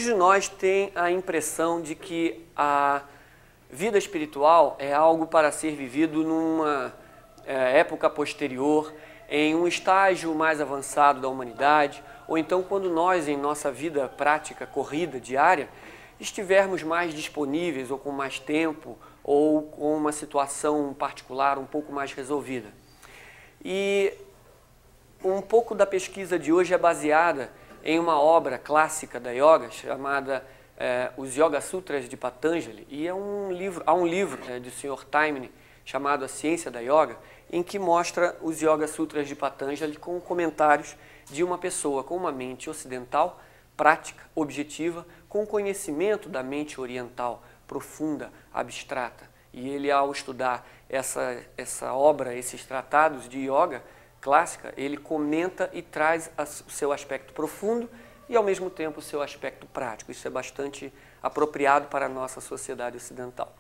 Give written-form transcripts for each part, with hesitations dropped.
Muitos de nós têm a impressão de que a vida espiritual é algo para ser vivido numa época posterior, em um estágio mais avançado da humanidade, ou então quando nós, em nossa vida prática, corrida, diária, estivermos mais disponíveis ou com mais tempo, ou com uma situação particular um pouco mais resolvida. E um pouco da pesquisa de hoje é baseada em uma obra clássica da yoga chamada Os Yoga Sutras de Patanjali, e há um livro do Sr. Taimni chamado A Ciência da Yoga, em que mostra os Yoga Sutras de Patanjali com comentários de uma pessoa com uma mente ocidental, prática, objetiva, com conhecimento da mente oriental, profunda, abstrata. E ele, ao estudar essa obra, esses tratados de yoga clássica, ele comenta e traz o seu aspecto profundo e, ao mesmo tempo, o seu aspecto prático. Isso é bastante apropriado para a nossa sociedade ocidental.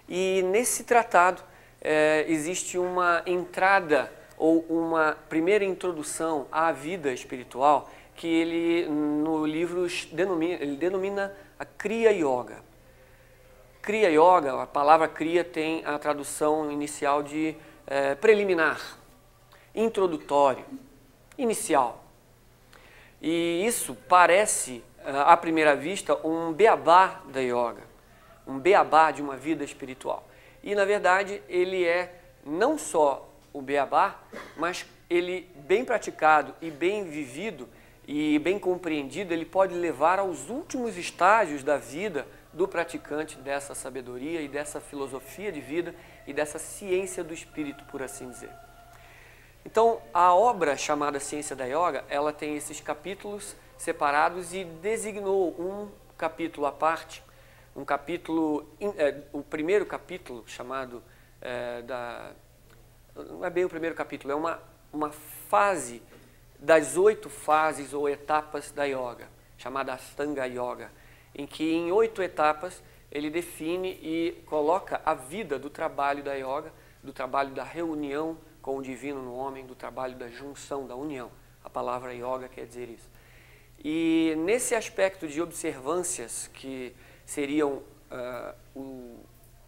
E nesse tratado existe uma entrada ou uma primeira introdução à vida espiritual que ele, no livro, denomina a Kriya Yoga. Kriya Yoga, a palavra Kriya tem a tradução inicial de preliminar, introdutório, inicial. E isso parece, à primeira vista, um beabá da yoga, um beabá de uma vida espiritual. E, na verdade, ele é não só o beabá, mas ele, bem praticado e bem vivido e bem compreendido, ele pode levar aos últimos estágios da vida do praticante dessa sabedoria e dessa filosofia de vida e dessa ciência do espírito, por assim dizer. Então, a obra chamada Ciência da Yoga, ela tem esses capítulos separados e designou um capítulo à parte, o primeiro capítulo chamado, não é bem o primeiro capítulo, é uma fase das 8 fases ou etapas da yoga, chamada Ashtanga Yoga, em que em 8 etapas ele define e coloca a vida do trabalho da yoga, do trabalho da reunião com o divino no homem, do trabalho da junção, da união. A palavra yoga quer dizer isso. E nesse aspecto de observâncias, que seriam o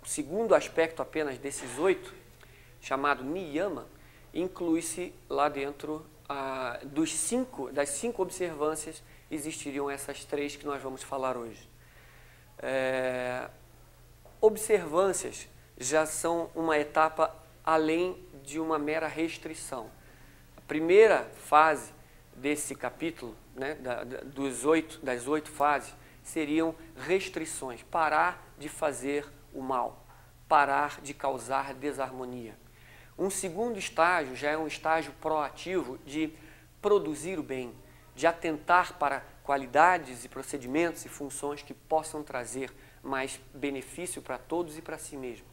segundo aspecto apenas desses 8, chamado niyama, inclui-se lá dentro das 5 observâncias, existiriam essas 3 que nós vamos falar hoje. Observâncias já são uma etapa além de uma mera restrição. A primeira fase desse capítulo, né, das 8 fases, seriam restrições, parar de fazer o mal, parar de causar desarmonia. Um segundo estágio já é um estágio proativo de produzir o bem, de atentar para qualidades e procedimentos e funções que possam trazer mais benefício para todos e para si mesmo.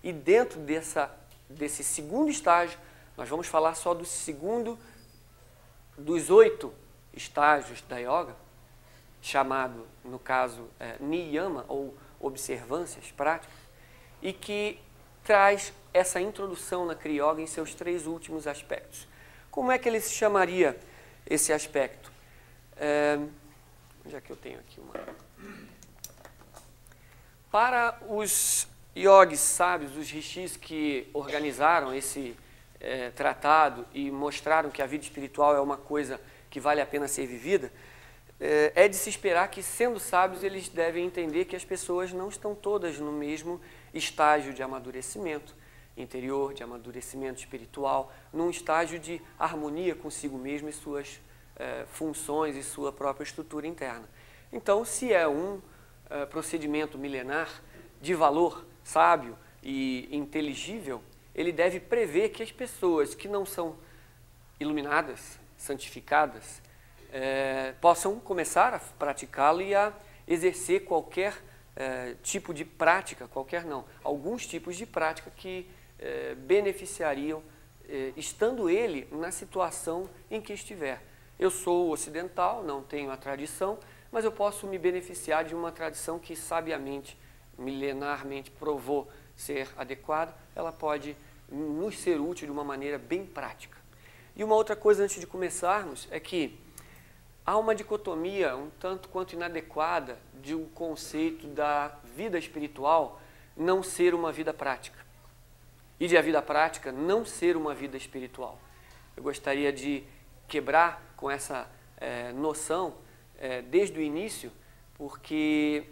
E dentro desse segundo estágio, nós vamos falar só do segundo dos 8 estágios da yoga, chamado, no caso, niyama, ou observâncias práticas, e que traz essa introdução na Kriya Yoga em seus 3 últimos aspectos. Como é que ele se chamaria esse aspecto? Já que eu tenho aqui uma... Para os yogis sábios, os rishis que organizaram esse tratado e mostraram que a vida espiritual é uma coisa que vale a pena ser vivida, é de se esperar que, sendo sábios, eles devem entender que as pessoas não estão todas no mesmo estágio de amadurecimento interior, de amadurecimento espiritual, num estágio de harmonia consigo mesmo e suas funções e sua própria estrutura interna. Então, se é um procedimento milenar de valor sábio e inteligível, ele deve prever que as pessoas que não são iluminadas, santificadas, possam começar a praticá-lo e a exercer qualquer tipo de prática, alguns tipos de prática que beneficiariam, estando ele na situação em que estiver. Eu sou ocidental, não tenho a tradição, mas eu posso me beneficiar de uma tradição que sabiamente, milenarmente provou ser adequada, ela pode nos ser útil de uma maneira bem prática. E uma outra coisa antes de começarmos é que há uma dicotomia um tanto quanto inadequada de um conceito da vida espiritual não ser uma vida prática e de a vida prática não ser uma vida espiritual. Eu gostaria de quebrar com essa noção desde o início, porque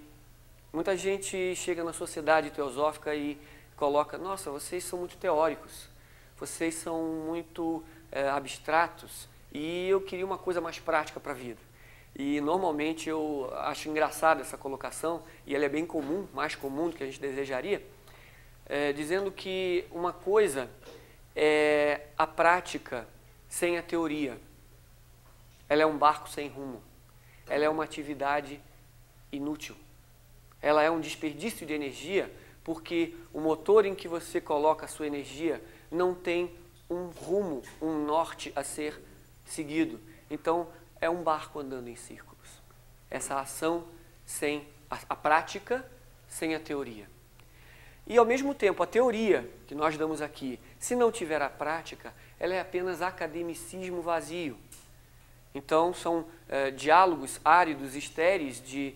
muita gente chega na sociedade teosófica e coloca: nossa, vocês são muito teóricos, vocês são muito abstratos, e eu queria uma coisa mais prática para a vida. E normalmente eu acho engraçada essa colocação, e ela é bem comum, mais comum do que a gente desejaria, dizendo que uma coisa é a prática sem a teoria. Ela é um barco sem rumo. Ela é uma atividade inútil. Ela é um desperdício de energia, porque o motor em que você coloca a sua energia não tem um rumo, um norte a ser seguido. Então, é um barco andando em círculos. Essa ação sem a prática, sem a teoria. E, ao mesmo tempo, a teoria que nós damos aqui, se não tiver a prática, ela é apenas academicismo vazio. Então, são diálogos áridos, estéreis de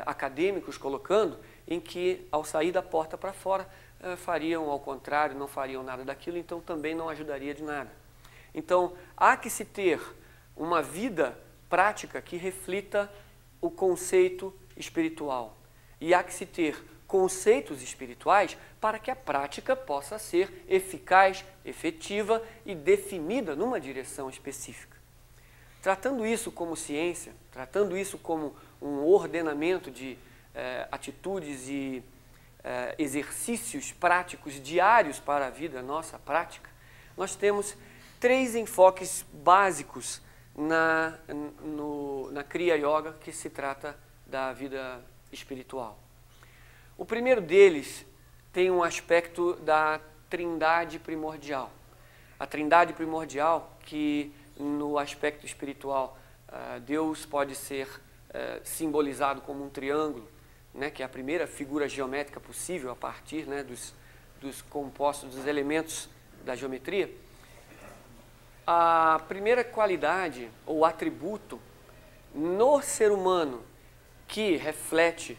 acadêmicos colocando, em que, ao sair da porta para fora, fariam ao contrário, não fariam nada daquilo, então também não ajudaria de nada. Então, há que se ter uma vida prática que reflita o conceito espiritual. E há que se ter conceitos espirituais para que a prática possa ser eficaz, efetiva e definida numa direção específica. Tratando isso como ciência, tratando isso como um ordenamento de atitudes e exercícios práticos diários para a vida nossa prática, nós temos 3 enfoques básicos na Kriya Yoga, que se trata da vida espiritual. O primeiro deles tem um aspecto da trindade primordial. A trindade primordial, que no aspecto espiritual Deus pode ser simbolizado como um triângulo, né, que é a primeira figura geométrica possível a partir, né, dos compostos, dos elementos da geometria. A primeira qualidade ou atributo no ser humano que reflete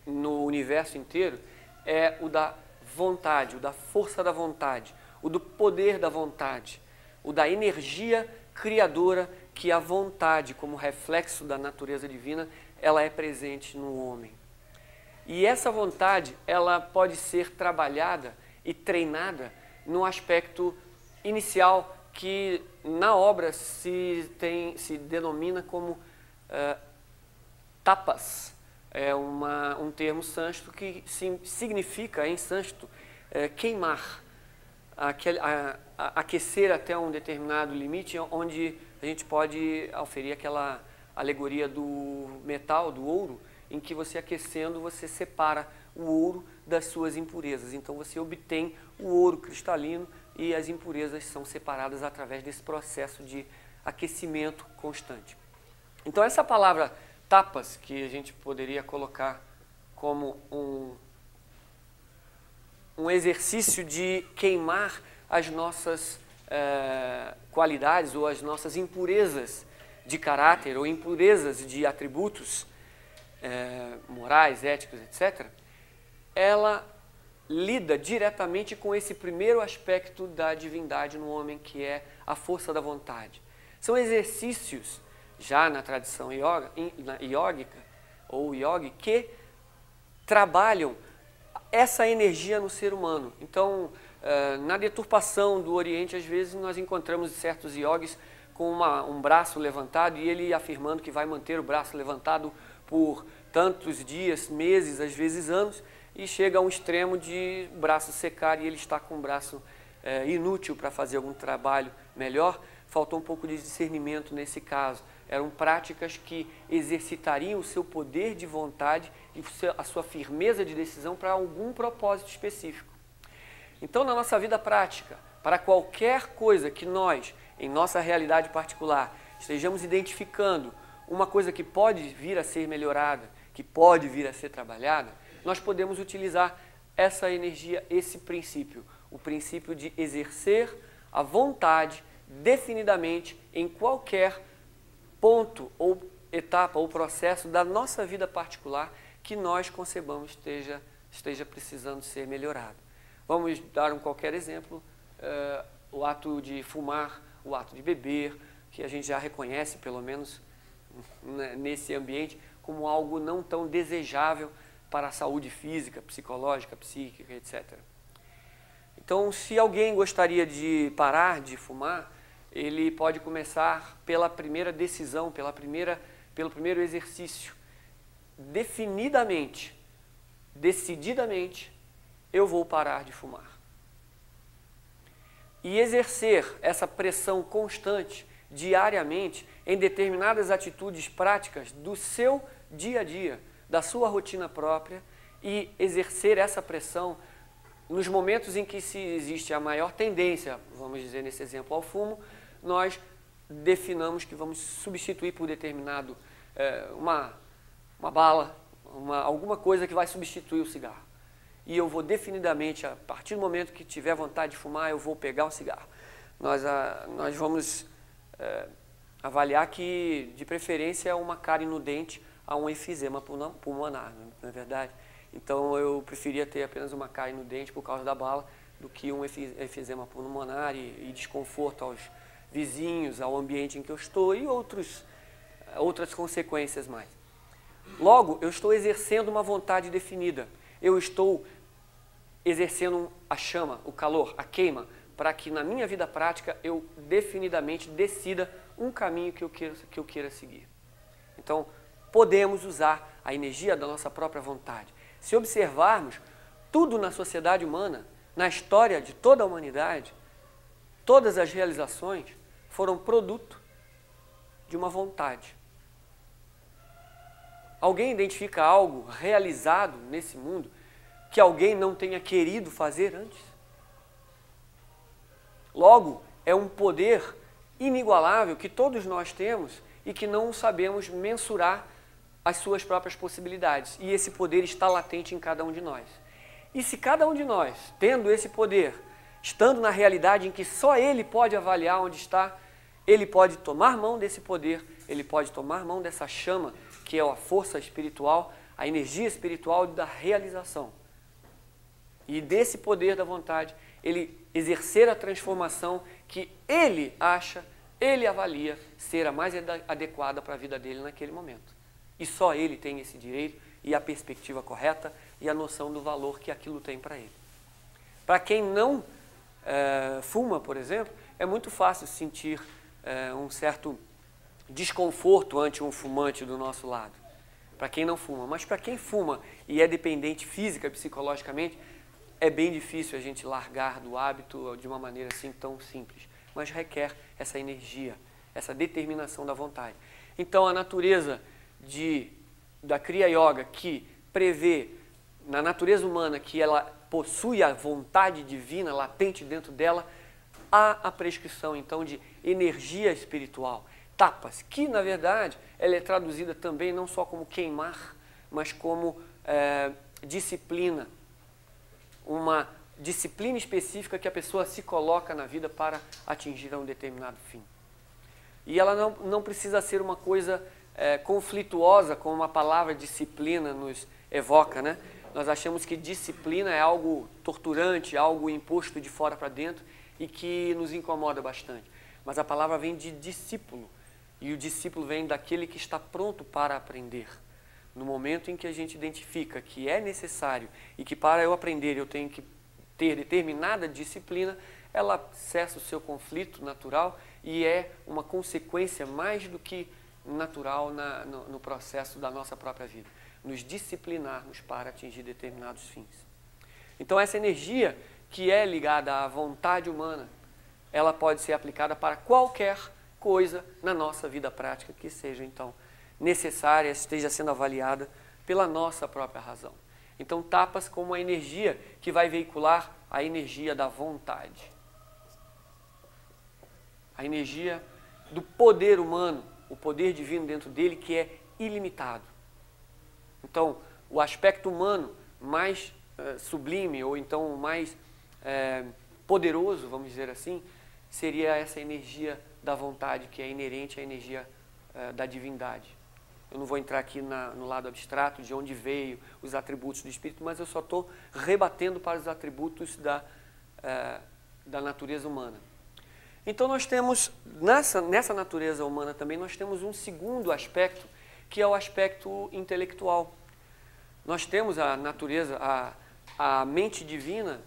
no universo inteiro é o da vontade, o da força da vontade, o do poder da vontade, o da energia criadora que a vontade, como reflexo da natureza divina, ela é presente no homem. E essa vontade, ela pode ser trabalhada e treinada no aspecto inicial que na obra se denomina como tapas. É um termo sânscrito que significa, em sânscrito, queimar, aquecer até um determinado limite, onde a gente pode auferir aquela alegoria do metal, do ouro, em que você aquecendo, você separa o ouro das suas impurezas. Então você obtém o ouro cristalino e as impurezas são separadas através desse processo de aquecimento constante. Então essa palavra tapas, que a gente poderia colocar como um exercício de queimar as nossas qualidades ou as nossas impurezas de caráter ou impurezas de atributos morais, éticos, etc., ela lida diretamente com esse primeiro aspecto da divindade no homem, que é a força da vontade. São exercícios, já na tradição iógica ou yogi, que trabalham essa energia no ser humano. Então, na deturpação do Oriente, às vezes nós encontramos certos yogis com um braço levantado e ele afirmando que vai manter o braço levantado por tantos dias, meses, às vezes anos, e chega a um extremo de o braço secar e ele está com o braço inútil para fazer algum trabalho melhor. Faltou um pouco de discernimento nesse caso. Eram práticas que exercitariam o seu poder de vontade e a sua firmeza de decisão para algum propósito específico. Então, na nossa vida prática, para qualquer coisa que nós, em nossa realidade particular, estejamos identificando uma coisa que pode vir a ser melhorada, que pode vir a ser trabalhada, nós podemos utilizar essa energia, esse princípio, o princípio de exercer a vontade definidamente em qualquer ponto ou etapa ou processo da nossa vida particular que nós concebamos esteja precisando ser melhorado. Vamos dar qualquer exemplo, o ato de fumar, o ato de beber, que a gente já reconhece, pelo menos nesse ambiente, como algo não tão desejável para a saúde física, psicológica, psíquica, etc. Então, se alguém gostaria de parar de fumar, ele pode começar pela primeira decisão, pelo primeiro exercício. Decididamente, eu vou parar de fumar. E exercer essa pressão constante, diariamente, em determinadas atitudes práticas do seu dia a dia, da sua rotina própria, e exercer essa pressão nos momentos em que se existe a maior tendência, vamos dizer nesse exemplo, ao fumo, nós definamos que vamos substituir por determinado, uma bala, alguma coisa que vai substituir o cigarro. E eu vou definidamente, a partir do momento que tiver vontade de fumar, eu vou pegar um cigarro. Nós vamos avaliar que, de preferência, uma cárie no dente a um efizema pulmonar, não é verdade? Então, eu preferia ter apenas uma cárie no dente por causa da bala do que um efizema pulmonar e desconforto aos vizinhos, ao ambiente em que eu estou e outras consequências mais. Logo, eu estou exercendo uma vontade definida. Eu estou exercendo a chama, o calor, a queima, para que na minha vida prática eu definidamente decida um caminho que eu queira seguir. Então, podemos usar a energia da nossa própria vontade. Se observarmos, tudo na sociedade humana, na história de toda a humanidade, todas as realizações foram produto de uma vontade. Alguém identifica algo realizado nesse mundo que alguém não tenha querido fazer antes? Logo, é um poder inigualável que todos nós temos e que não sabemos mensurar as suas próprias possibilidades. E esse poder está latente em cada um de nós. E se cada um de nós, tendo esse poder, estando na realidade em que só ele pode avaliar onde está, ele pode tomar mão desse poder, ele pode tomar mão dessa chama, que é a força espiritual, a energia espiritual da realização. E desse poder da vontade, ele exercer a transformação que ele acha, ele avalia ser a mais adequada para a vida dele naquele momento. E só ele tem esse direito e a perspectiva correta e a noção do valor que aquilo tem para ele. Para quem não fuma, por exemplo, é muito fácil sentir um certo desconforto ante um fumante do nosso lado. Para quem não fuma. Mas para quem fuma e é dependente física, psicologicamente, é bem difícil a gente largar do hábito de uma maneira assim tão simples. Mas requer essa energia, essa determinação da vontade. Então a natureza da Kriya Yoga, que prevê na natureza humana que ela possui a vontade divina latente dentro dela, há a prescrição então de energia espiritual, tapas, que na verdade ela é traduzida também não só como queimar, mas como disciplina, uma disciplina específica que a pessoa se coloca na vida para atingir um determinado fim. E ela não precisa ser uma coisa conflituosa, como a palavra disciplina nos evoca, né? Nós achamos que disciplina é algo torturante, algo imposto de fora para dentro e que nos incomoda bastante. Mas a palavra vem de discípulo, e o discípulo vem daquele que está pronto para aprender. No momento em que a gente identifica que é necessário e que para eu aprender eu tenho que ter determinada disciplina, ela cessa o seu conflito natural e é uma consequência mais do que natural no processo da nossa própria vida. Nos disciplinarmos para atingir determinados fins. Então essa energia que é ligada à vontade humana, ela pode ser aplicada para qualquer coisa na nossa vida prática que seja então necessária, esteja sendo avaliada pela nossa própria razão. Então tapas como a energia que vai veicular a energia da vontade. A energia do poder humano, o poder divino dentro dele que é ilimitado. Então, o aspecto humano mais sublime ou então mais poderoso, vamos dizer assim, seria essa energia da vontade que é inerente à energia da divindade. Eu não vou entrar aqui no lado abstrato de onde veio os atributos do Espírito, mas eu só estou rebatendo para os atributos da natureza humana. Então nós temos, nessa natureza humana também, nós temos um segundo aspecto, que é o aspecto intelectual. Nós temos a natureza, a mente divina,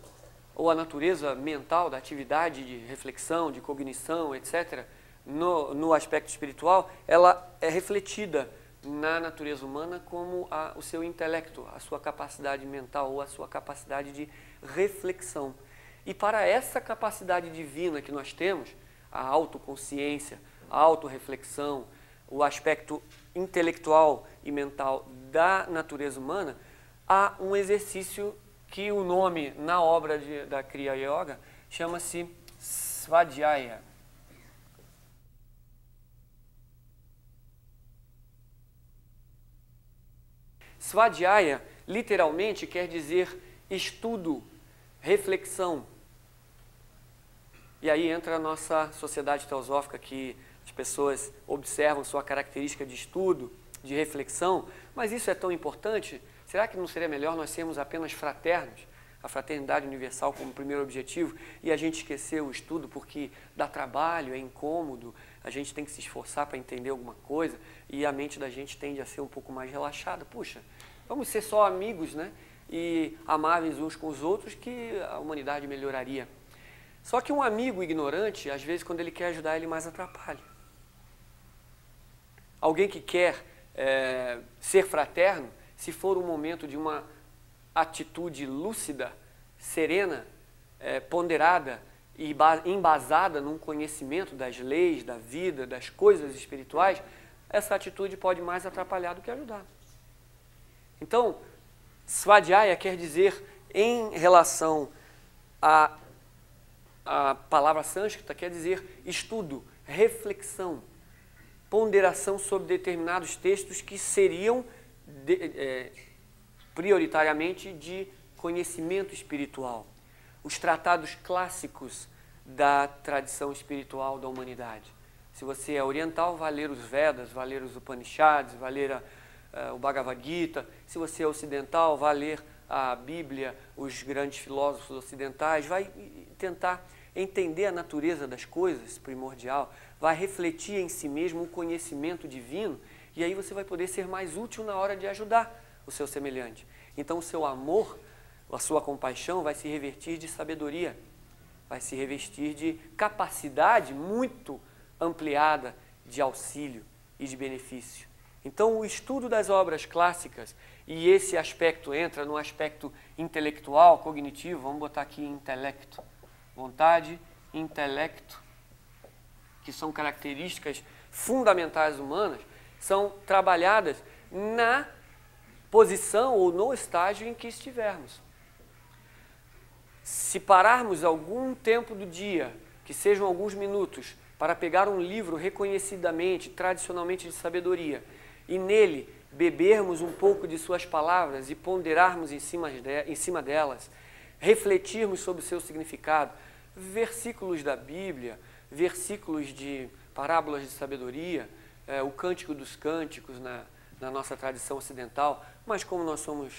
ou a natureza mental da atividade de reflexão, de cognição, etc., no aspecto espiritual, ela é refletida na natureza humana como o seu intelecto, a sua capacidade mental ou a sua capacidade de reflexão. E para essa capacidade divina que nós temos, a autoconsciência, a autorreflexão, o aspecto intelectual e mental da natureza humana, há um exercício que o nome na obra da Kriya Yoga chama-se Svadhyaya. Svadhyaya literalmente quer dizer estudo, reflexão. E aí entra a nossa sociedade teosófica, que as pessoas observam sua característica de estudo, de reflexão, mas isso é tão importante? Será que não seria melhor nós sermos apenas fraternos, a fraternidade universal como primeiro objetivo, e a gente esquecer o estudo porque dá trabalho, é incômodo, a gente tem que se esforçar para entender alguma coisa e a mente da gente tende a ser um pouco mais relaxada? Puxa, vamos ser só amigos, né? E amáveis uns com os outros, que a humanidade melhoraria. Só que um amigo ignorante, às vezes, quando ele quer ajudar, ele mais atrapalha. Alguém que quer ser fraterno, se for um momento de uma atitude lúcida, serena, ponderada e embasada num conhecimento das leis, da vida, das coisas espirituais, essa atitude pode mais atrapalhar do que ajudar. Então, Svadhyaya quer dizer, em relação a palavra sânscrita, quer dizer estudo, reflexão, ponderação sobre determinados textos que seriam prioritariamente de conhecimento espiritual. Os tratados clássicos da tradição espiritual da humanidade. Se você é oriental, vai ler os Vedas, vai ler os Upanishads, vai ler o Bhagavad Gita. Se você é ocidental, vai ler a Bíblia, os grandes filósofos ocidentais, vai tentar entender a natureza das coisas, primordial, vai refletir em si mesmo o conhecimento divino, e aí você vai poder ser mais útil na hora de ajudar o seu semelhante. Então o seu amor, a sua compaixão vai se revertir de sabedoria, vai se revestir de capacidade muito ampliada de auxílio e de benefício. Então o estudo das obras clássicas, e esse aspecto entra no aspecto intelectual, cognitivo, vamos botar aqui intelecto, vontade, intelecto, que são características fundamentais humanas, são trabalhadas na posição ou no estágio em que estivermos. Se pararmos algum tempo do dia, que sejam alguns minutos, para pegar um livro reconhecidamente, tradicionalmente de sabedoria, e nele bebermos um pouco de suas palavras e ponderarmos em cima delas, refletirmos sobre o seu significado, versículos da Bíblia, versículos de parábolas de sabedoria, o Cântico dos Cânticos na nossa tradição ocidental, mas como nós somos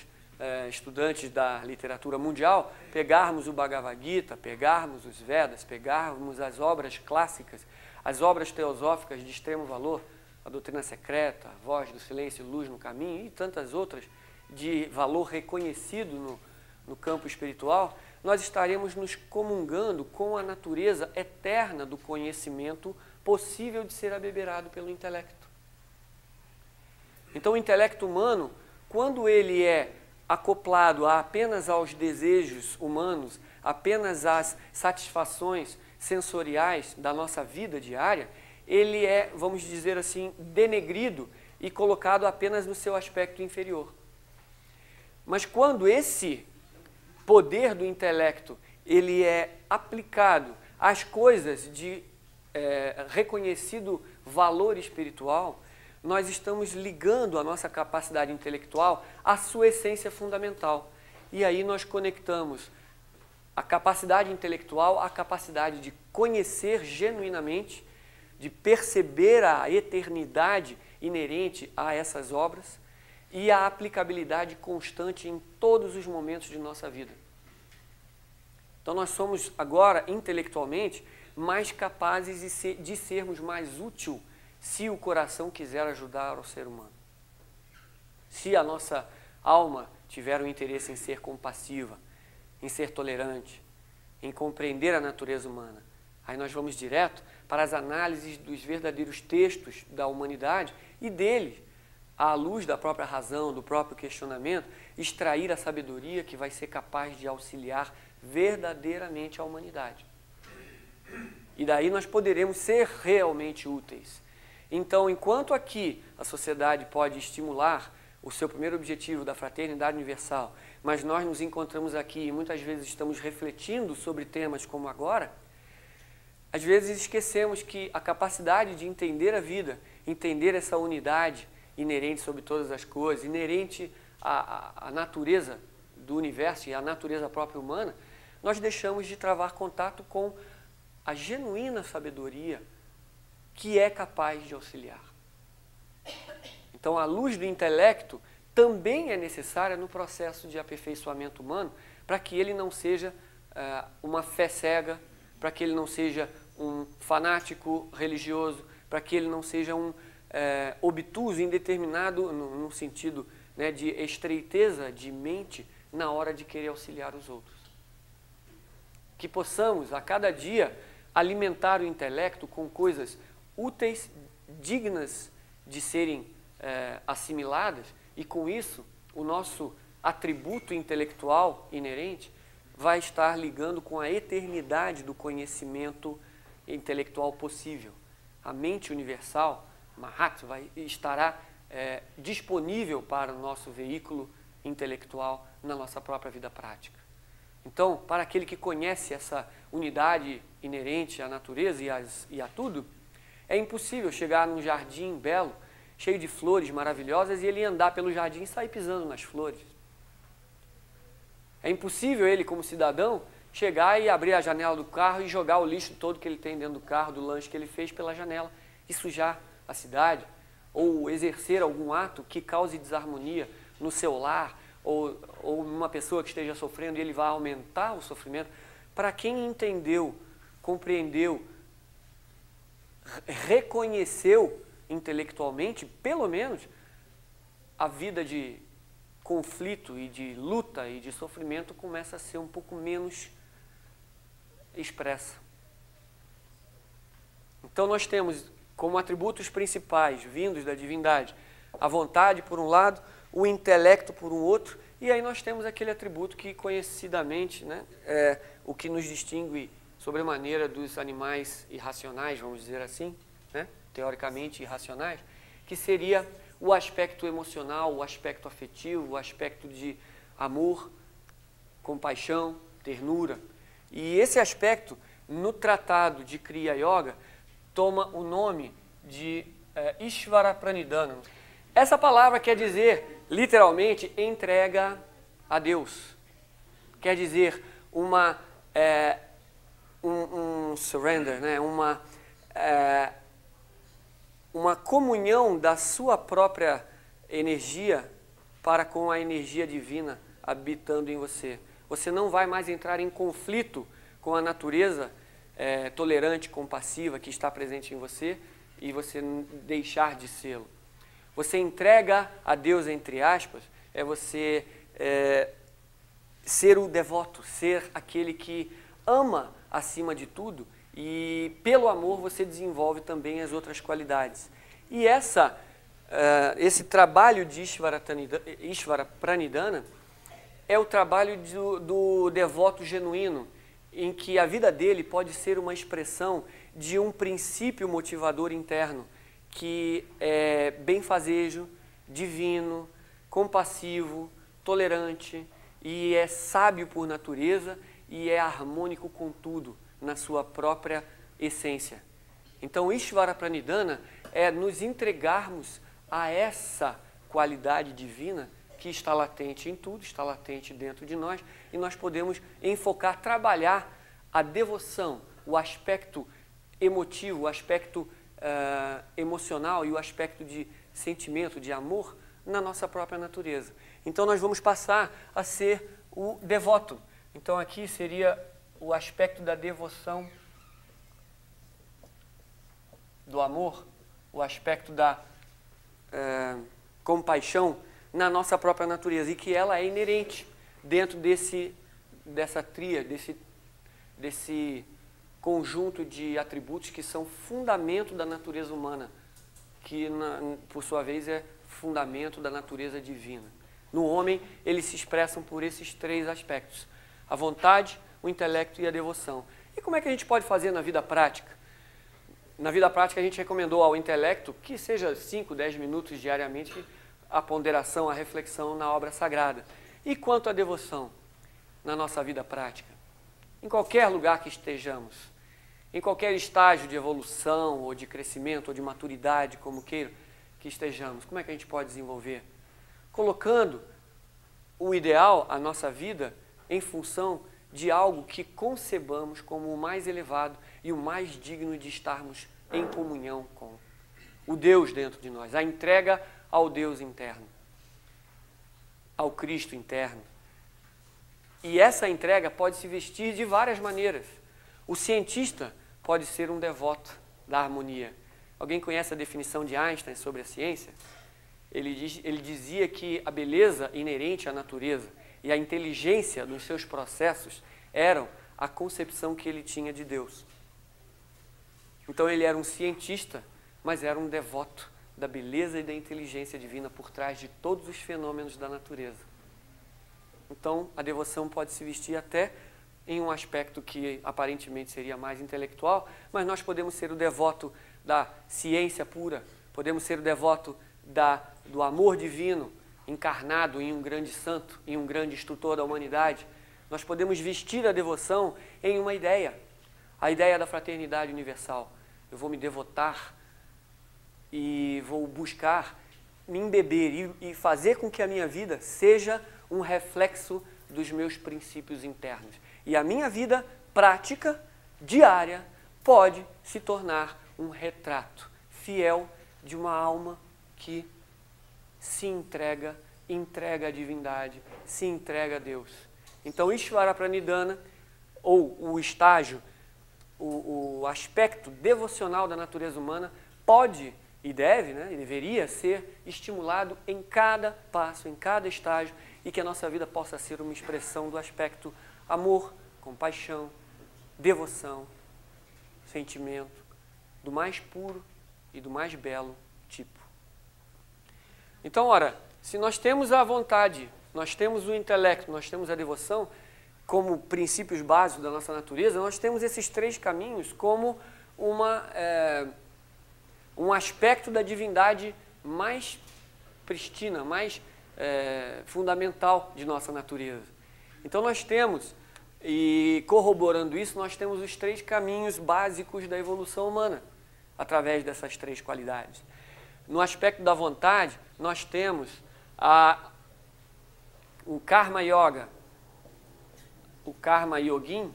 estudantes da literatura mundial, pegarmos o Bhagavad Gita, pegarmos os Vedas, pegarmos as obras clássicas, as obras teosóficas de extremo valor, a Doutrina Secreta, a Voz do Silêncio, Luz no Caminho e tantas outras de valor reconhecido no campo espiritual, nós estaremos nos comungando com a natureza eterna do conhecimento possível de ser abeberado pelo intelecto. Então o intelecto humano, quando ele é acoplado apenas aos desejos humanos, apenas às satisfações sensoriais da nossa vida diária, ele é, vamos dizer assim, denegrido e colocado apenas no seu aspecto inferior. Mas quando esse poder do intelecto ele é aplicado às coisas de reconhecido valor espiritual, nós estamos ligando a nossa capacidade intelectual à sua essência fundamental. E aí nós conectamos a capacidade intelectual à capacidade de conhecer genuinamente, de perceber a eternidade inerente a essas obras e a aplicabilidade constante em todos os momentos de nossa vida. Então nós somos agora, intelectualmente, mais capazes de sermos mais útil se o coração quiser ajudar o ser humano. Se a nossa alma tiver um interesse em ser compassiva, em ser tolerante, em compreender a natureza humana, aí nós vamos direto para as análises dos verdadeiros textos da humanidade e deles, à luz da própria razão, do próprio questionamento, extrair a sabedoria que vai ser capaz de auxiliar verdadeiramente a humanidade. E daí nós poderemos ser realmente úteis. Então, enquanto aqui a sociedade pode estimular o seu primeiro objetivo da fraternidade universal, mas nós nos encontramos aqui e muitas vezes estamos refletindo sobre temas como agora, às vezes esquecemos que a capacidade de entender a vida, entender essa unidade inerente sobre todas as coisas, inerente à natureza do universo e à natureza própria humana, nós deixamos de travar contato com a genuína sabedoria que é capaz de auxiliar. Então, a luz do intelecto também é necessária no processo de aperfeiçoamento humano para que ele não seja uma fé cega, para que ele não seja um fanático religioso, para que ele não seja um obtuso, indeterminado, no sentido, né, de estreiteza de mente na hora de querer auxiliar os outros. Que possamos, a cada dia, alimentar o intelecto com coisas úteis, dignas de serem assimiladas, e com isso o nosso atributo intelectual inerente vai estar ligando com a eternidade do conhecimento intelectual possível. A mente universal, Mahat, estará disponível para o nosso veículo intelectual na nossa própria vida prática. Então, para aquele que conhece essa unidade inerente à natureza e a tudo, é impossível chegar num jardim belo, cheio de flores maravilhosas, e ele andar pelo jardim e sair pisando nas flores. É impossível ele, como cidadão, chegar e abrir a janela do carro e jogar o lixo todo que ele tem dentro do carro, do lanche que ele fez pela janela, e sujar a cidade, ou exercer algum ato que cause desarmonia no seu lar, ou numa pessoa que esteja sofrendo e ele vai aumentar o sofrimento. Para quem entendeu, compreendeu, reconheceu intelectualmente, pelo menos, a vida de conflito e de luta e de sofrimento começa a ser um pouco menos expressa. Então nós temos como atributos principais vindos da divindade a vontade por um lado, o intelecto por um outro, e aí nós temos aquele atributo que conhecidamente, né, é o que nos distingue sobremaneira dos animais irracionais, vamos dizer assim, né, teoricamente irracionais, que seria o aspecto emocional, o aspecto afetivo, o aspecto de amor, compaixão, ternura. E esse aspecto, no tratado de Kriya Yoga, toma o nome de Ishvara Pranidhana. Essa palavra quer dizer, literalmente, entrega a Deus. Quer dizer um surrender, né? Uma comunhão da sua própria energia para com a energia divina habitando em você. Você não vai mais entrar em conflito com a natureza tolerante, compassiva que está presente em você e você deixar de sê-lo. Você entrega a Deus, entre aspas, é você ser o devoto, ser aquele que ama acima de tudo, e pelo amor você desenvolve também as outras qualidades. E esse trabalho de Ishvara Pranidhana é o trabalho do devoto genuíno, em que a vida dele pode ser uma expressão de um princípio motivador interno, que é benfazejo, divino, compassivo, tolerante, e é sábio por natureza e é harmônico com tudo na sua própria essência. Então, Ishvara Pranidhana é nos entregarmos a essa qualidade divina que está latente em tudo, está latente dentro de nós, e nós podemos enfocar, trabalhar a devoção, o aspecto emotivo, o aspecto emocional e o aspecto de sentimento, de amor na nossa própria natureza. Então nós vamos passar a ser o devoto. Então aqui seria o aspecto da devoção, do amor, o aspecto da compaixão na nossa própria natureza, e que ela é inerente dentro dessa tria, desse conjunto de atributos que são fundamento da natureza humana, que por sua vez é fundamento da natureza divina. No homem, eles se expressam por esses três aspectos: a vontade, o intelecto e a devoção. E como é que a gente pode fazer na vida prática? Na vida prática, a gente recomendou ao intelecto que seja 5, 10 minutos diariamente a ponderação, a reflexão na obra sagrada. E quanto à devoção, na nossa vida prática? Em qualquer lugar que estejamos, em qualquer estágio de evolução, ou de crescimento, ou de maturidade, como queira que estejamos, como é que a gente pode desenvolver? Colocando o ideal, a nossa vida, em função de algo que concebamos como o mais elevado e o mais digno de estarmos em comunhão com o Deus dentro de nós, a entrega ao Deus interno, ao Cristo interno. E essa entrega pode se vestir de várias maneiras. O cientista pode ser um devoto da harmonia. Alguém conhece a definição de Einstein sobre a ciência? Ele dizia que a beleza inerente à natureza e a inteligência nos seus processos eram a concepção que ele tinha de Deus. Então ele era um cientista, mas era um devoto da beleza e da inteligência divina por trás de todos os fenômenos da natureza. Então a devoção pode se vestir até em um aspecto que aparentemente seria mais intelectual, mas nós podemos ser o devoto da ciência pura, podemos ser o devoto do amor divino encarnado em um grande santo, em um grande instrutor da humanidade. Nós podemos vestir a devoção em uma ideia, a ideia da fraternidade universal. Eu vou me devotar e vou buscar me embeber e fazer com que a minha vida seja um reflexo dos meus princípios internos. E a minha vida prática, diária, pode se tornar um retrato fiel de uma alma que se entrega à divindade, se entrega a Deus. Então, Ishvara Pranidhana, ou o estágio, o aspecto devocional da natureza humana, pode e deve, e deveria ser estimulado em cada passo, em cada estágio, e que a nossa vida possa ser uma expressão do aspecto amor, compaixão, devoção, sentimento, do mais puro e do mais belo tipo. Então, ora, se nós temos a vontade, nós temos o intelecto, nós temos a devoção como princípios básicos da nossa natureza, nós temos esses três caminhos como um aspecto da divindade mais prístina, mais fundamental de nossa natureza. Então nós temos, e corroborando isso, nós temos os três caminhos básicos da evolução humana, através dessas três qualidades. No aspecto da vontade, nós temos o Karma Yoga, o Karma Yogin,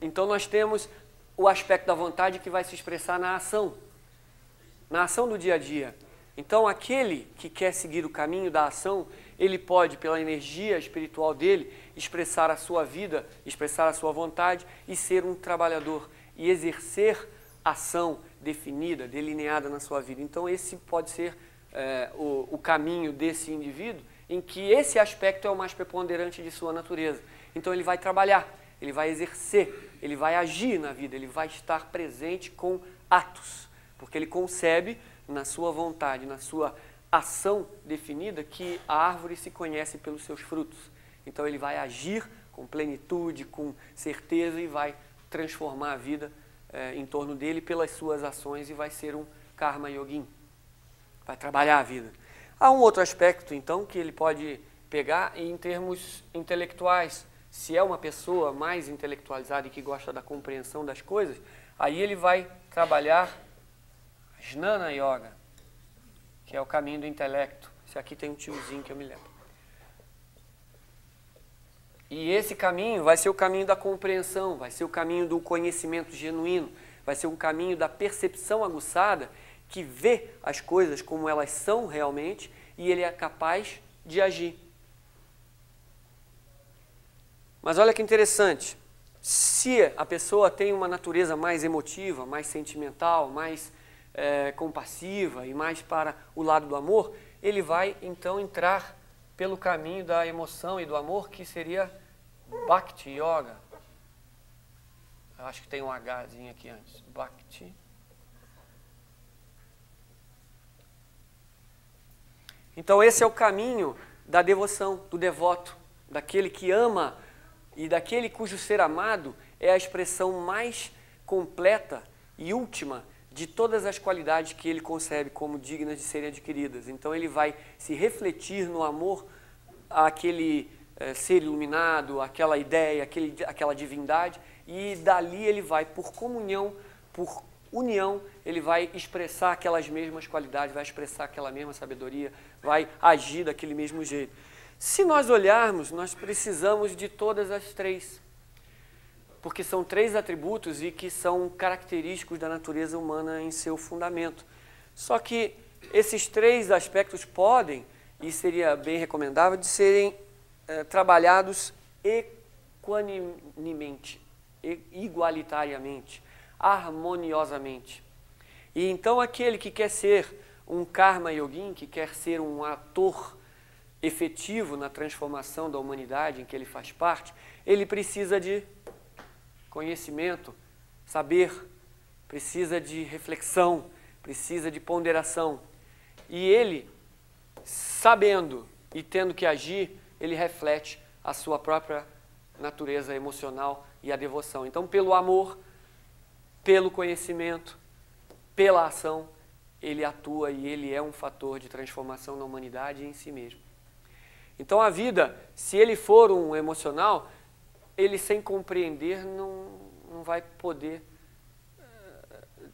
então nós temos o aspecto da vontade que vai se expressar na ação do dia a dia. Então aquele que quer seguir o caminho da ação, ele pode, pela energia espiritual dele, expressar a sua vida, expressar a sua vontade e ser um trabalhador e exercer ação definida, delineada na sua vida. Então esse pode ser o caminho desse indivíduo, em que esse aspecto é o mais preponderante de sua natureza. Então ele vai trabalhar, ele vai exercer, ele vai agir na vida, ele vai estar presente com atos, porque ele concebe na sua vontade, na sua ação definida, que a árvore se conhece pelos seus frutos. Então ele vai agir com plenitude, com certeza, e vai transformar a vida em torno dele pelas suas ações, e vai ser um Karma Yogin, vai trabalhar a vida. Há um outro aspecto, então, que ele pode pegar em termos intelectuais. Se é uma pessoa mais intelectualizada e que gosta da compreensão das coisas, aí ele vai trabalhar Jnana Yoga, que é o caminho do intelecto. Esse aqui tem um tiozinho que eu me lembro. E esse caminho vai ser o caminho da compreensão, vai ser o caminho do conhecimento genuíno, vai ser um caminho da percepção aguçada, que vê as coisas como elas são realmente e ele é capaz de agir. Mas olha que interessante, se a pessoa tem uma natureza mais emotiva, mais sentimental, mais compassiva e mais para o lado do amor, ele vai então entrar pelo caminho da emoção e do amor, que seria Bhakti Yoga. Eu acho que tem um Hzinho aqui antes. Bhakti. Então esse é o caminho da devoção, do devoto, daquele que ama e daquele cujo ser amado é a expressão mais completa e última de todas as qualidades que ele concebe como dignas de serem adquiridas. Então ele vai se refletir no amor àquele ser iluminado, àquela ideia, aquela divindade, e dali ele vai, por comunhão, por união, ele vai expressar aquelas mesmas qualidades, vai expressar aquela mesma sabedoria, vai agir daquele mesmo jeito. Se nós olharmos, nós precisamos de todas as três, porque são três atributos e que são característicos da natureza humana em seu fundamento. Só que esses três aspectos podem, e seria bem recomendável, de serem trabalhados equanimemente, igualitariamente, harmoniosamente. E então aquele que quer ser um karma yogin, que quer ser um ator efetivo na transformação da humanidade em que ele faz parte, ele precisa de conhecimento, saber, precisa de reflexão, precisa de ponderação. E ele, sabendo e tendo que agir, ele reflete a sua própria natureza emocional e a devoção. Então, pelo amor, pelo conhecimento, pela ação, ele atua e ele é um fator de transformação na humanidade e em si mesmo. Então, a vida, se ele for um emocional, ele sem compreender não vai poder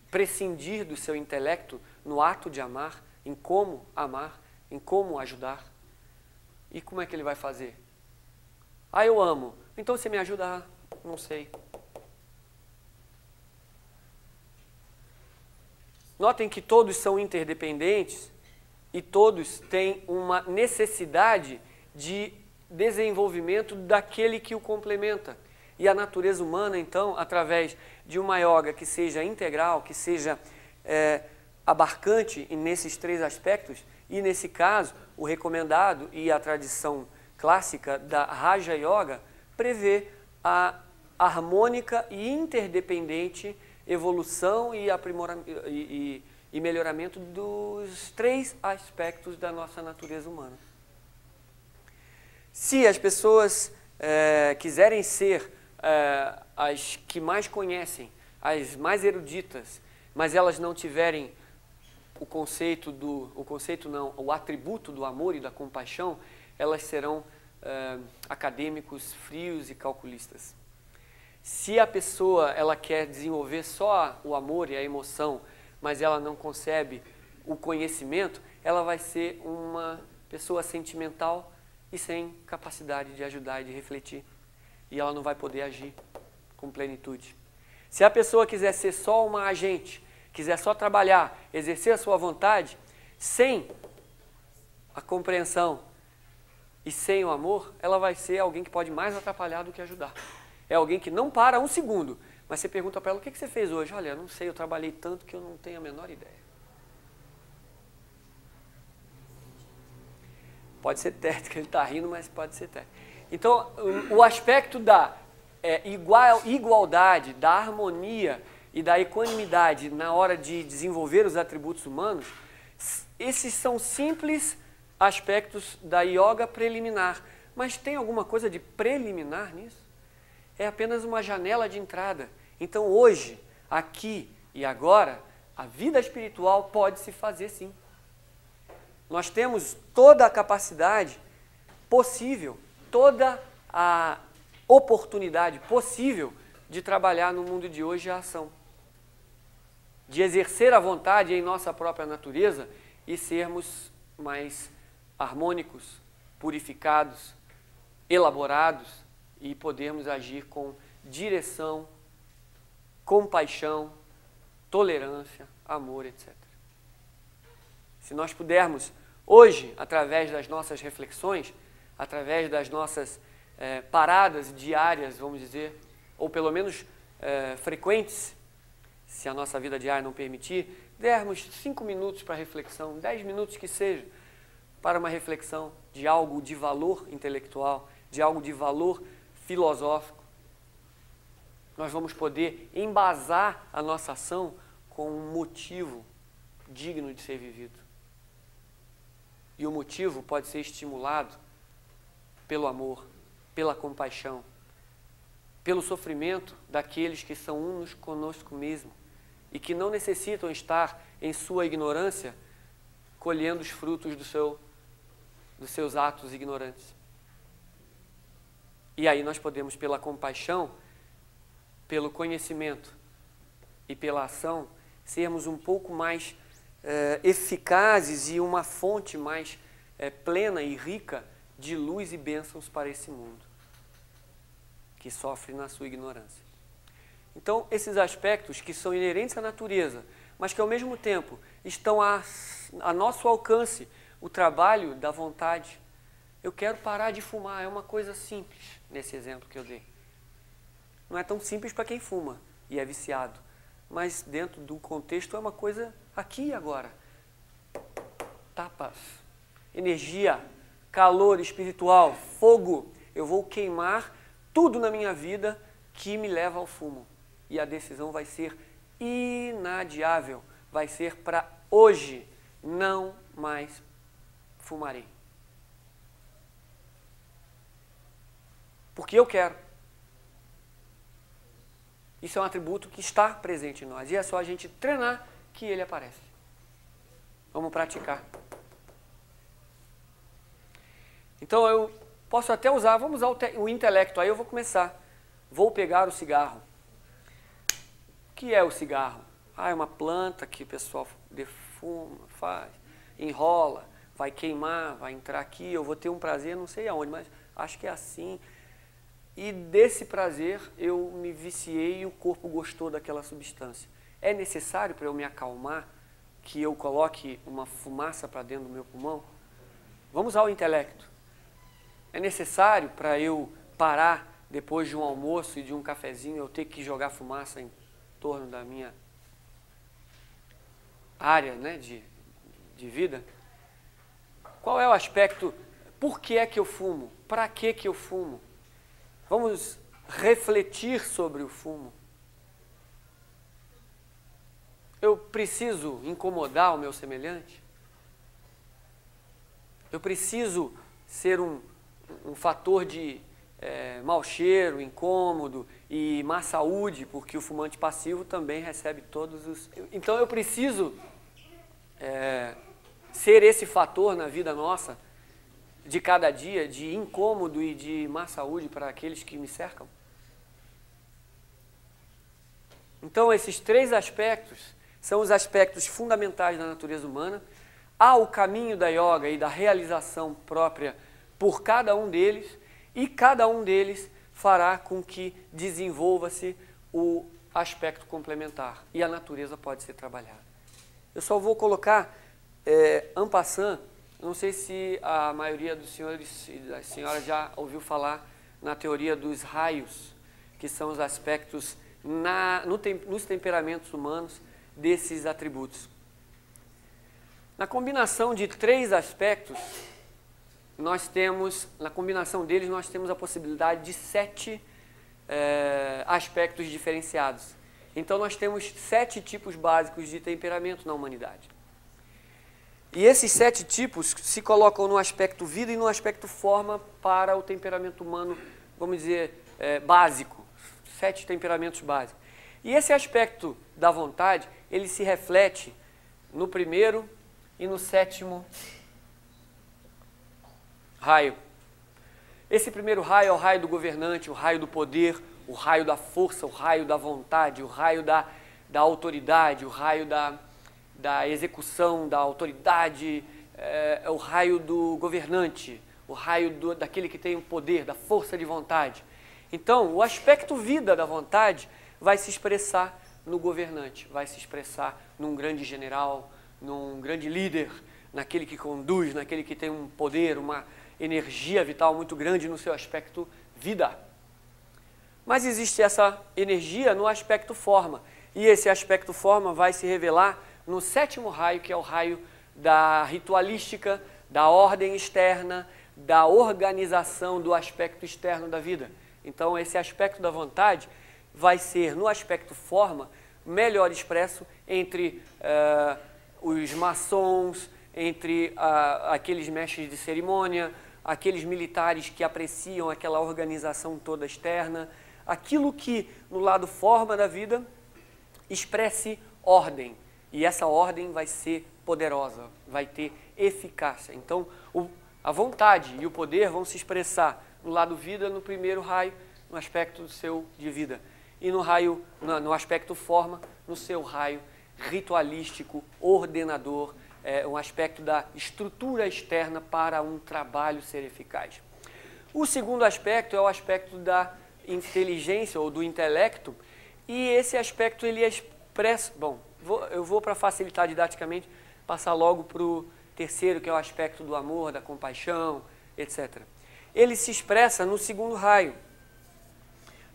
prescindir do seu intelecto no ato de amar, em como ajudar. E como é que ele vai fazer? Ah, eu amo. Então você me ajuda? Não sei. Notem que todos são interdependentes e todos têm uma necessidade de desenvolvimento daquele que o complementa. E a natureza humana, então, através de uma yoga que seja integral, que seja abarcante nesses três aspectos, e nesse caso, o recomendado e a tradição clássica da Raja Yoga prevê a harmônica e interdependente evolução e aprimoramento e melhoramento dos três aspectos da nossa natureza humana. Se as pessoas quiserem ser as que mais conhecem, as mais eruditas, mas elas não tiverem o atributo do amor e da compaixão, elas serão acadêmicos frios e calculistas. Se a pessoa ela quer desenvolver só o amor e a emoção, mas ela não concebe o conhecimento, ela vai ser uma pessoa sentimental e sem capacidade de ajudar e de refletir. E ela não vai poder agir com plenitude. Se a pessoa quiser ser só uma agente, quiser só trabalhar, exercer a sua vontade, sem a compreensão e sem o amor, ela vai ser alguém que pode mais atrapalhar do que ajudar. É alguém que não para um segundo, mas você pergunta para ela, o que você fez hoje? Olha, eu não sei, eu trabalhei tanto que eu não tenho a menor ideia. Pode ser técnica, ele está rindo, mas pode ser técnica. Então, o aspecto da igualdade, da harmonia e da equanimidade na hora de desenvolver os atributos humanos, esses são simples aspectos da yoga preliminar. Mas tem alguma coisa de preliminar nisso? É apenas uma janela de entrada. Então hoje, aqui e agora, a vida espiritual pode se fazer sim. Nós temos toda a capacidade possível, toda a oportunidade possível de trabalhar no mundo de hoje a ação. De exercer a vontade em nossa própria natureza e sermos mais harmônicos, purificados, elaborados e podermos agir com direção, compaixão, tolerância, amor, etc. Se nós pudermos, hoje, através das nossas reflexões, através das nossas paradas diárias, vamos dizer, ou pelo menos frequentes, se a nossa vida diária não permitir, dermos 5 minutos para reflexão, 10 minutos que seja, para uma reflexão de algo de valor intelectual, de algo de valor filosófico, nós vamos poder embasar a nossa ação com um motivo digno de ser vivido. E o motivo pode ser estimulado pelo amor, pela compaixão, pelo sofrimento daqueles que são unos conosco mesmo e que não necessitam estar em sua ignorância colhendo os frutos dos seus atos ignorantes. E aí nós podemos, pela compaixão, pelo conhecimento e pela ação, sermos um pouco mais eficazes e uma fonte mais plena e rica de luz e bênçãos para esse mundo que sofre na sua ignorância. Então, esses aspectos que são inerentes à natureza, mas que ao mesmo tempo estão a nosso alcance, o trabalho da vontade. Eu quero parar de fumar, é uma coisa simples nesse exemplo que eu dei. Não é tão simples para quem fuma e é viciado, mas dentro do contexto é uma coisa aqui e agora. Tapas, energia, calor espiritual, fogo. Eu vou queimar tudo na minha vida que me leva ao fumo. E a decisão vai ser inadiável, vai ser para hoje, não mais fumarei. Porque eu quero. Isso é um atributo que está presente em nós. E é só a gente treinar que ele aparece. Vamos praticar. Então eu posso até usar, vamos usar o intelecto. Aí eu vou começar. Vou pegar o cigarro. O que é o cigarro? É uma planta que o pessoal defuma, faz, enrola, vai queimar, vai entrar aqui. Eu vou ter um prazer, não sei aonde, mas acho que é assim. E desse prazer eu me viciei e o corpo gostou daquela substância. É necessário para eu me acalmar que eu coloque uma fumaça para dentro do meu pulmão? Vamos ao intelecto. É necessário para eu parar depois de um almoço e de um cafezinho, eu ter que jogar fumaça em torno da minha área, né, de vida? Qual é o aspecto? Por que é que eu fumo? Para que eu fumo? Vamos refletir sobre o fumo. Eu preciso incomodar o meu semelhante? Eu preciso ser um fator de mau cheiro, incômodo e má saúde, porque o fumante passivo também recebe todos os... Então eu preciso ser esse fator na vida nossa, de cada dia, de incômodo e de má saúde para aqueles que me cercam? Então, esses 3 aspectos são os aspectos fundamentais da natureza humana. Há o caminho da yoga e da realização própria por cada um deles, e cada um deles fará com que desenvolva-se o aspecto complementar, e a natureza pode ser trabalhada. Eu só vou colocar, en passant, não sei se a maioria dos senhores e das senhoras já ouviu falar na teoria dos raios, que são os aspectos nos temperamentos humanos desses atributos. Na combinação de 3 aspectos, na combinação deles, nós temos a possibilidade de 7 aspectos diferenciados. Então, nós temos 7 tipos básicos de temperamento na humanidade. E esses 7 tipos se colocam no aspecto vida e no aspecto forma para o temperamento humano, vamos dizer, básico. 7 temperamentos básicos. E esse aspecto da vontade, ele se reflete no primeiro e no 7º raio. Esse primeiro raio é o raio do governante, o raio do poder, o raio da força, o raio da vontade, o raio da autoridade, o raio da execução, da autoridade, é o raio do governante, o raio daquele que tem o poder, da força de vontade. Então, o aspecto vida da vontade vai se expressar no governante, vai se expressar num grande general, num grande líder, naquele que conduz, naquele que tem um poder, uma energia vital muito grande no seu aspecto vida. Mas existe essa energia no aspecto forma, e esse aspecto forma vai se revelar no sétimo raio, que é o raio da ritualística, da ordem externa, da organização do aspecto externo da vida. Então, esse aspecto da vontade vai ser, no aspecto forma, melhor expresso entre os maçons, entre aqueles mestres de cerimônia, aqueles militares que apreciam aquela organização toda externa, aquilo que, no lado forma da vida, expresse ordem. E essa ordem vai ser poderosa, vai ter eficácia. Então, a vontade e o poder vão se expressar no lado vida, no primeiro raio, no aspecto do seu de vida. E no aspecto forma, no seu raio ritualístico, ordenador, um aspecto da estrutura externa para um trabalho ser eficaz. O segundo aspecto é o aspecto da inteligência ou do intelecto, e esse aspecto ele é expresso. Bom, eu vou, para facilitar didaticamente, passar logo para o terceiro, que é o aspecto do amor, da compaixão, etc. Ele se expressa no segundo raio,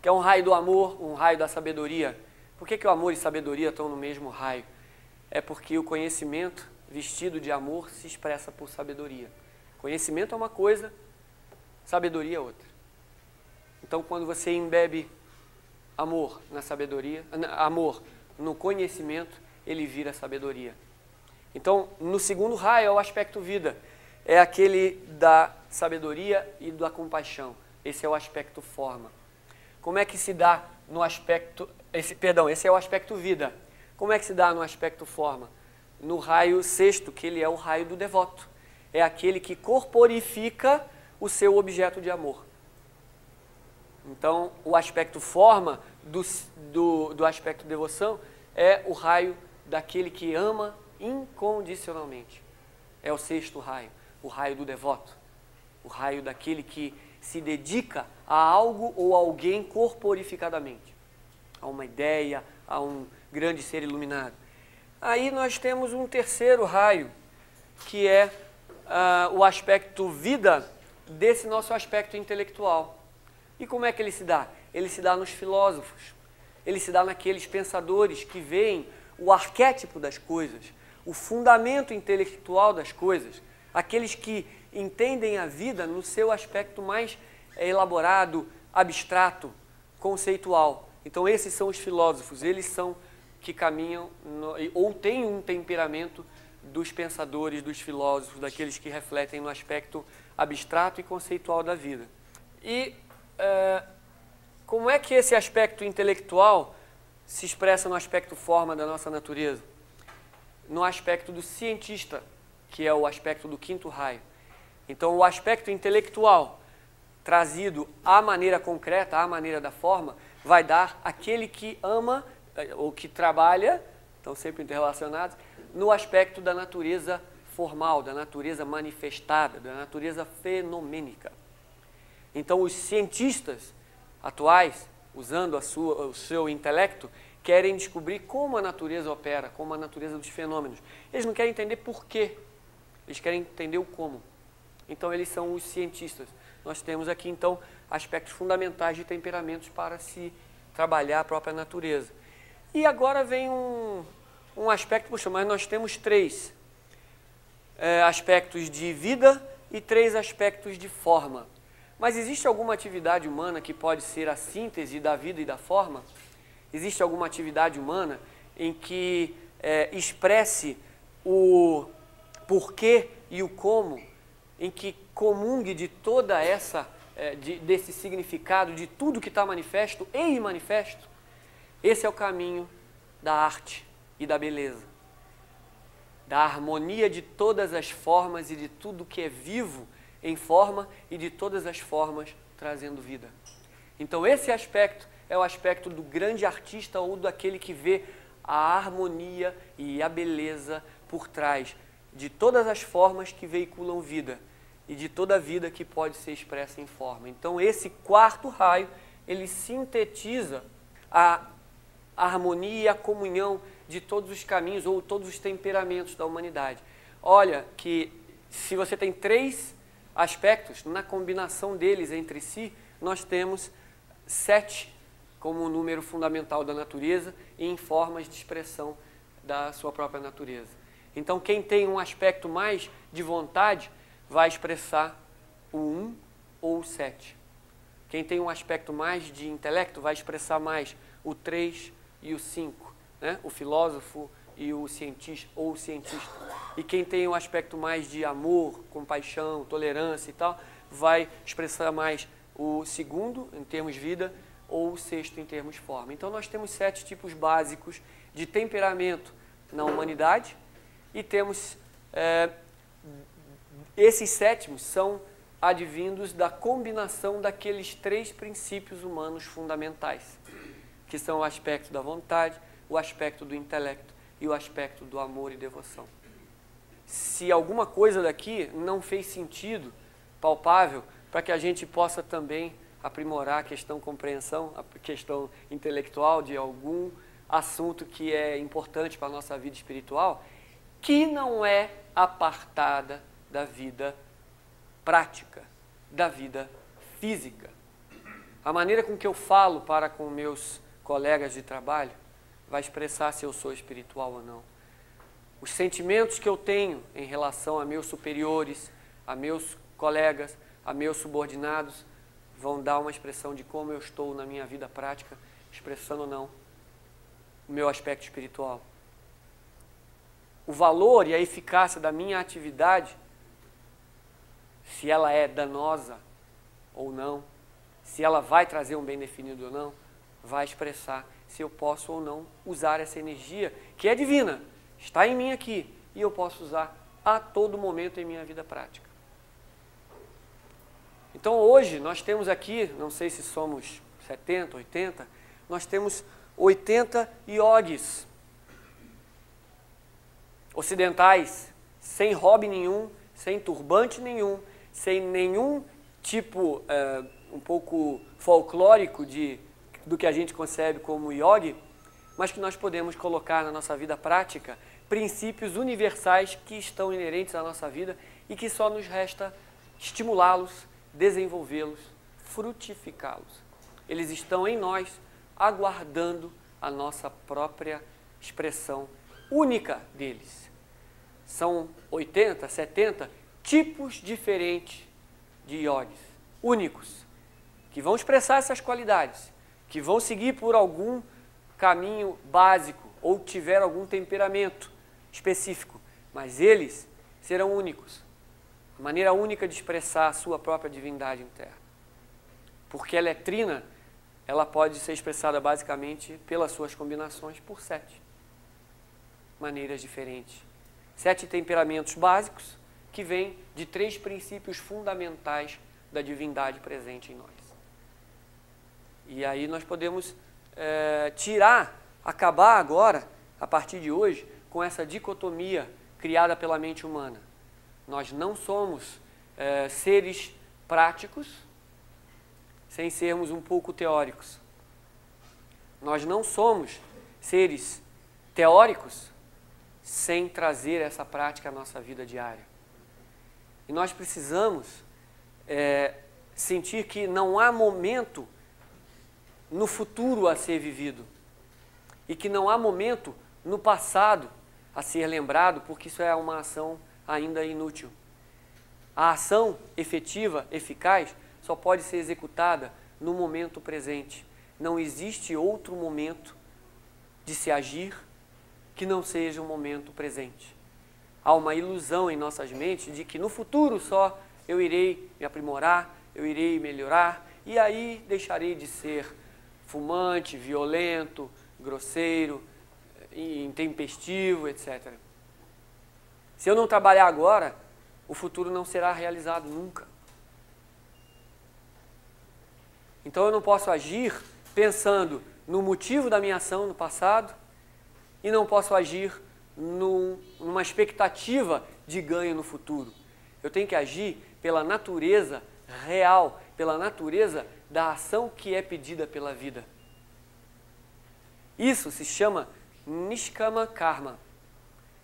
que é um raio do amor, um raio da sabedoria. Por que o amor e sabedoria estão no mesmo raio? É porque o conhecimento vestido de amor se expressa por sabedoria. Conhecimento é uma coisa, sabedoria é outra. Então, quando você embebe amor na sabedoria, amor no conhecimento, ele vira sabedoria. Então, no segundo raio é o aspecto vida, é aquele da sabedoria e da compaixão. Esse é o aspecto forma. Como é que se dá no aspecto... esse é o aspecto vida. Como é que se dá no aspecto forma? No raio sexto, que ele é o raio do devoto. É aquele que corporifica o seu objeto de amor. Então, o aspecto forma do aspecto devoção é o raio daquele que ama incondicionalmente. É o sexto raio, o raio do devoto. O raio daquele que se dedica a algo ou alguém corporificadamente. A uma ideia, a um grande ser iluminado. Aí nós temos um terceiro raio, que é o aspecto vida desse nosso aspecto intelectual. E como é que ele se dá? Ele se dá nos filósofos, ele se dá naqueles pensadores que veem o arquétipo das coisas, o fundamento intelectual das coisas, aqueles que entendem a vida no seu aspecto mais elaborado, abstrato, conceitual. Então esses são os filósofos, eles são que caminham ou têm um temperamento dos pensadores, dos filósofos, daqueles que refletem no aspecto abstrato e conceitual da vida. E como é que esse aspecto intelectual se expressa no aspecto forma da nossa natureza? No aspecto do cientista, que é o aspecto do quinto raio. Então, o aspecto intelectual, trazido à maneira concreta, à maneira da forma, vai dar aquele que ama ou que trabalha, estão sempre interrelacionados, no aspecto da natureza formal, da natureza manifestada, da natureza fenomênica. Então, os cientistas atuais, usando o seu intelecto, querem descobrir como a natureza opera, como a natureza dos fenômenos. Eles não querem entender por quê, eles querem entender o como. Então, eles são os cientistas. Nós temos aqui, então, aspectos fundamentais de temperamentos para se trabalhar a própria natureza. E agora vem um aspecto, puxa, mas nós temos três aspectos de vida e três aspectos de forma. Mas existe alguma atividade humana que pode ser a síntese da vida e da forma? Existe alguma atividade humana em que expresse o porquê e o como, em que comungue de toda essa, desse significado, de tudo que está manifesto e imanifesto? Esse é o caminho da arte e da beleza, da harmonia de todas as formas e de tudo que é vivo em forma e de todas as formas trazendo vida. Então esse aspecto é o aspecto do grande artista ou daquele que vê a harmonia e a beleza por trás de todas as formas que veiculam vida e de toda a vida que pode ser expressa em forma. Então esse quarto raio, ele sintetiza a a harmonia e a comunhão de todos os caminhos ou todos os temperamentos da humanidade. Olha que se você tem 3 aspectos, na combinação deles entre si, nós temos 7 como o número fundamental da natureza e em formas de expressão da sua própria natureza. Então, quem tem um aspecto mais de vontade vai expressar o 1 ou o 7. Quem tem um aspecto mais de intelecto vai expressar mais o 3 e o 5, né? O filósofo e o cientista ou o cientista. E quem tem um aspecto mais de amor, compaixão, tolerância e tal, vai expressar mais o 2º em termos vida ou o 6º em termos forma. Então nós temos 7 tipos básicos de temperamento na humanidade e temos esses 7º são advindos da combinação daqueles 3 princípios humanos fundamentais, que são o aspecto da vontade, o aspecto do intelecto e o aspecto do amor e devoção. Se alguma coisa daqui não fez sentido palpável para que a gente possa também aprimorar a questão compreensão, a questão intelectual de algum assunto que é importante para a nossa vida espiritual, que não é apartada da vida prática, da vida física. A maneira com que eu falo para com meus colegas de trabalho vai expressar se eu sou espiritual ou não. Os sentimentos que eu tenho em relação a meus superiores, a meus colegas, a meus subordinados, vão dar uma expressão de como eu estou na minha vida prática, expressando ou não o meu aspecto espiritual. O valor e a eficácia da minha atividade, se ela é danosa ou não, se ela vai trazer um bem definido ou não, vai expressar se eu posso ou não usar essa energia, que é divina, está em mim aqui, e eu posso usar a todo momento em minha vida prática. Então hoje nós temos aqui, não sei se somos 70, 80, nós temos 80 iogues ocidentais, sem hobby nenhum, sem turbante nenhum, sem nenhum tipo um pouco folclórico do que a gente concebe como yogi, mas que nós podemos colocar na nossa vida prática princípios universais que estão inerentes à nossa vida e que só nos resta estimulá-los, desenvolvê-los, frutificá-los. Eles estão em nós, aguardando a nossa própria expressão única deles. São 80, 70 tipos diferentes de yogis, únicos, que vão expressar essas qualidades, que vão seguir por algum caminho básico ou tiver algum temperamento específico, mas eles serão únicos. A maneira única de expressar a sua própria divindade interna. Porque ela é trina, ela pode ser expressada basicamente pelas suas combinações por 7 maneiras diferentes. 7 temperamentos básicos que vêm de 3 princípios fundamentais da divindade presente em nós. E aí nós podemos acabar agora, a partir de hoje, com essa dicotomia criada pela mente humana. Nós não somos seres práticos sem sermos um pouco teóricos. Nós não somos seres teóricos sem trazer essa prática à nossa vida diária. E nós precisamos sentir que não há momento no futuro a ser vivido e que não há momento no passado a ser lembrado, porque isso é uma ação ainda inútil. A ação efetiva, eficaz, só pode ser executada no momento presente. Não existe outro momento de se agir que não seja o momento presente. Há uma ilusão em nossas mentes de que no futuro só eu irei me aprimorar, eu irei melhorar, e aí deixarei de ser fumante, violento, grosseiro, intempestivo, etc. Se eu não trabalhar agora, o futuro não será realizado nunca. Então eu não posso agir pensando no motivo da minha ação no passado e não posso agir numa expectativa de ganho no futuro. Eu tenho que agir pela natureza real, pela natureza da ação que é pedida pela vida. Isso se chama Nishkama Karma,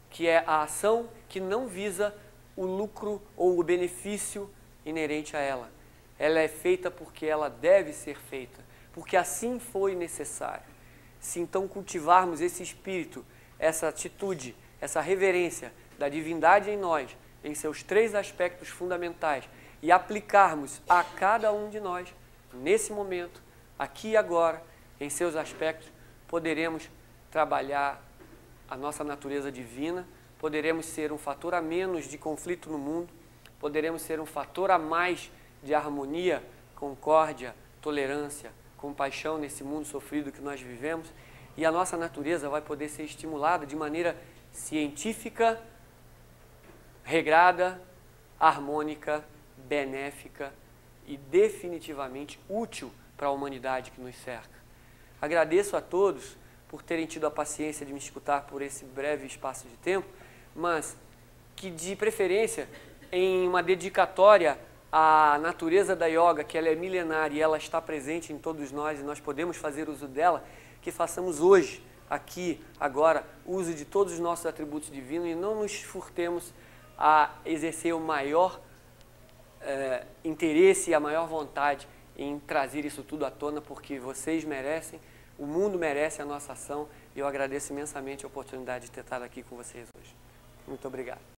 que é a ação que não visa o lucro ou o benefício inerente a ela. Ela é feita porque ela deve ser feita, porque assim foi necessário. Se então cultivarmos esse espírito, essa atitude, essa reverência da divindade em nós, em seus 3 aspectos fundamentais, e aplicarmos a cada um de nós, nesse momento, aqui e agora, em seus aspectos, poderemos trabalhar a nossa natureza divina, poderemos ser um fator a menos de conflito no mundo, poderemos ser um fator a mais de harmonia, concórdia, tolerância, compaixão nesse mundo sofrido que nós vivemos, e a nossa natureza vai poder ser estimulada de maneira científica, regrada, harmônica, benéfica e definitivamente útil para a humanidade que nos cerca. Agradeço a todos por terem tido a paciência de me escutar por esse breve espaço de tempo, mas que de preferência em uma dedicatória à natureza da yoga, que ela é milenar e ela está presente em todos nós e nós podemos fazer uso dela, que façamos hoje, aqui, agora, uso de todos os nossos atributos divinos e não nos furtemos a exercer o maior interesse e a maior vontade em trazer isso tudo à tona, porque vocês merecem, o mundo merece a nossa ação e eu agradeço imensamente a oportunidade de ter estado aqui com vocês hoje. Muito obrigado.